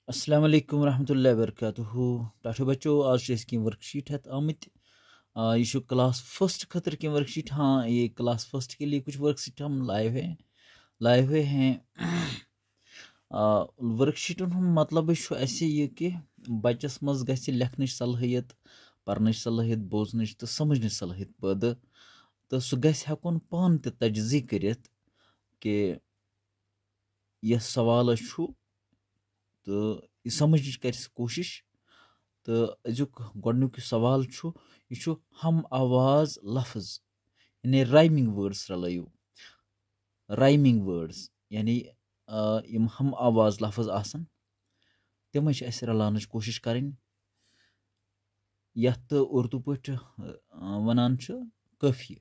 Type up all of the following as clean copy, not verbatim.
अस्सलाम वालेकुम रहमतुल्लाहि व बरकातुहू। टाठो बच्चों, आज की वर्कशीट है आमित ये क्लास फर्स्ट खतर की वर्कशीट। हाँ, ये क्लास फर्स्ट के लिए कुछ वर्कशीट हम लाए हुए हैं। वर्कशीटन हूँ मतलब ऐसे ये कि बच्चस मज गि लेखन सलाहियत, पर्न सलाहियत, बोजन तो समझ सलाहियत पैदा, तो सह गन पान तजजी कर कि यह सवाल तो यह समझ कर कोशिश। तो अजुक गोडनुक सवाल यह हम आवाज लफ्ज यानी राइमिंग वर्ड्स रलायू। राइमिंग वर्ड्स यानी यम हम आवाज लफ्ज आसन तम रलान कोशिश करें। यथ उर्दू पे वनान काफी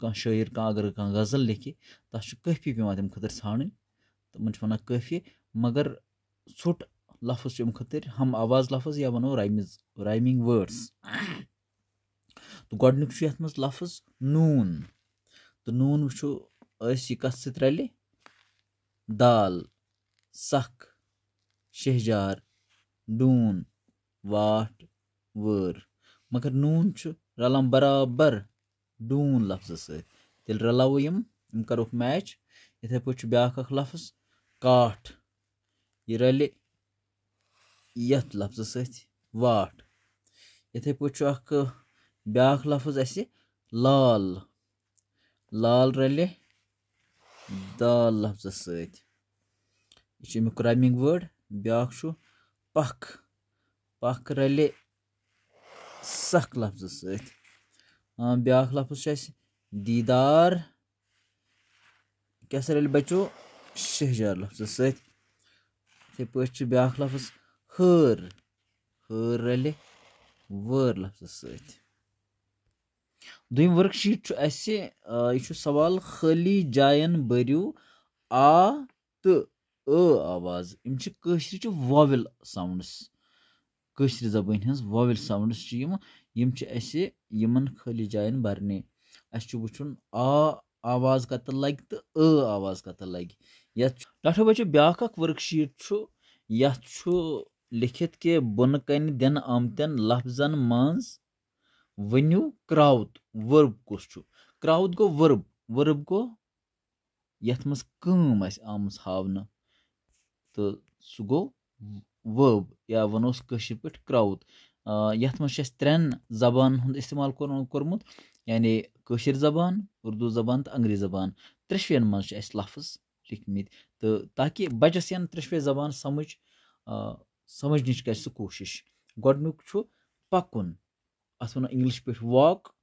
कह शायर अगर कह गज़ल लिखे तथ काफी पे तम खतर ान तमन वन काफी, मगर ोट लफ्ज अम खतर हम आवाज लफ्ज या वनो राइमिंग वर्ड्स। तो गोडनुक यथ मज लफ्ज नून। तो नून वो कत सत रले दाल, सख, शहजार, डून, वाट, वर, मगर नून रलान बराबर डून लफ्ज सत रलावो यम करोक मैच। इथे पे ब्या लफ्ज काठ, यह रले यथ लफ्ज सत वाट। इथे पे ब्या लफ्ज अस लाल, लाल रले दाल लफ्ज सत, यह अमुक राइमिंग वर्ड। ब्या पख, पख रले सख लफ्ज सत। ब्या लफ्ज दीदार, क्या रले बचो शहजार लफ्ज सत। इथे पे ब्या लफ्ज हर, हर रले वर लफ्ज सत। दुम वर्कशीट यह सवाल खाली जायन भरियो आ तो आवाज। यम कशर वॉवेल साउंड्स, कशर जबान हज वॉवेल साउंड्स यमन खाली जायन भरने। अस वुचुन आ आवाज कत लग तो आवाज कत लग। टाठो बच्चो ब्या वर्कशीट लिखित कि बुन कन दिन आमतन लफ्जन मज वनु क्राउत। वर्ब कुस क्राउत गो वर्ब, वर्ब गो यथ मज कम आम हावन, तो सह गो वर्ब या वनोस कशर पे क्राउत। यथ मज त्रेन जबान हुंद इस्तेमाल कोरमुत, यानी कशर जबान, उर्दू जबान तो अंग्रेजी जबान। त्रेशवेन मज लफ्ज लिखमित, तो ताकि बचस यन त्रेशवे जबान समझ कर कोशिश। गोडनुक पकुन, अत वनो इंग्लिश पे वॉक,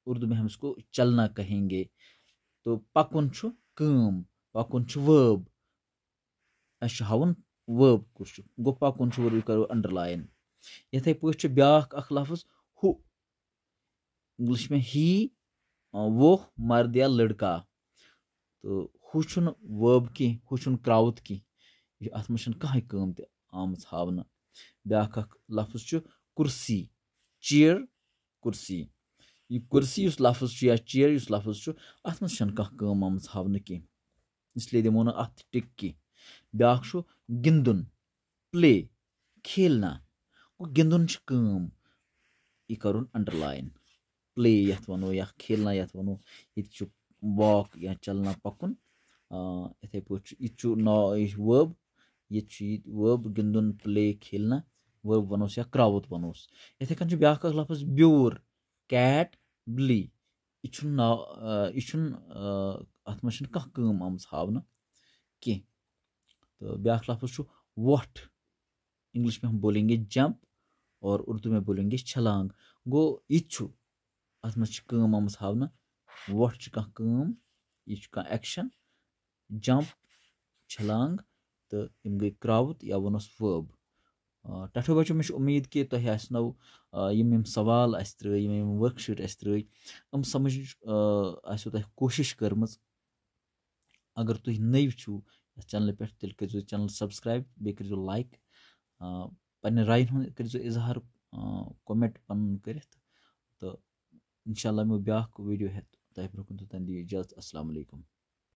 उर्दू में हम इसको चलना कहेंगे। तो पकुन काम, पकुन वर्ब, अस हावन वर्ब कुछ गो पकुन वर्ब करो अंडरलाइन। इथे पे ब्या लफ्ज हु, इंग्लिश में ही, वो मर्द या लड़का। तो हु वर्ब की, हु क्राउत की, अत मज कह काम आम हावन। ब्या लफ्ज कुर्सी, चेयर, कुर्सी। यह कुर्सी लफ्ज या चेयर लफ्ज अत मज कह काम आम हावन कह, इसलिए दिमो न अत टिक की। ब्या गिंदुन, प्ले, खेलना। गिंदुन काम, यह कर अंडरलाइन। प्ले यथ वनो या खेलना यथ वनो, ये वॉक या चलना पकुन। इथे पे यह वर्ब, ये वर्ब गिंदुन, प्ले, खेलना। वर्ब वनोस या क्राउत वनोस। इथे कन ब्या लफ्ज ब्योर, कैट, बिल्ली। यह अत मज कह काम आम हावन कह। तो ब्या लफ्ज वोट, इंग्लिश में हम बोलेंगे जंप और उर्दू में बोलेंगे छलांग। गो यह अत मज काम आम हावन। वोट कह काम, यह कह एक्शन, जंप, छलांग, तो यम गई क्राउत या वनोस वर्ब। टाठो बच्चों में उम्मीद कि तुह आसनो यम सवाल यम वर्कशीट त्रै समझ आसो तुह कोशिश करमज। अगर तुह नव छो चैनल पे तेल कर चैनल सब्सक्राइब, बे कर लाइक, पन्ने रायन हुंद कर इजहार कमेंट पन कर। तो इंशाल्लाह मैं ब्या वीडियो हेत तुह ब्रोकन, तो तन दी इजाजत। अस्सलाम वालेकुम।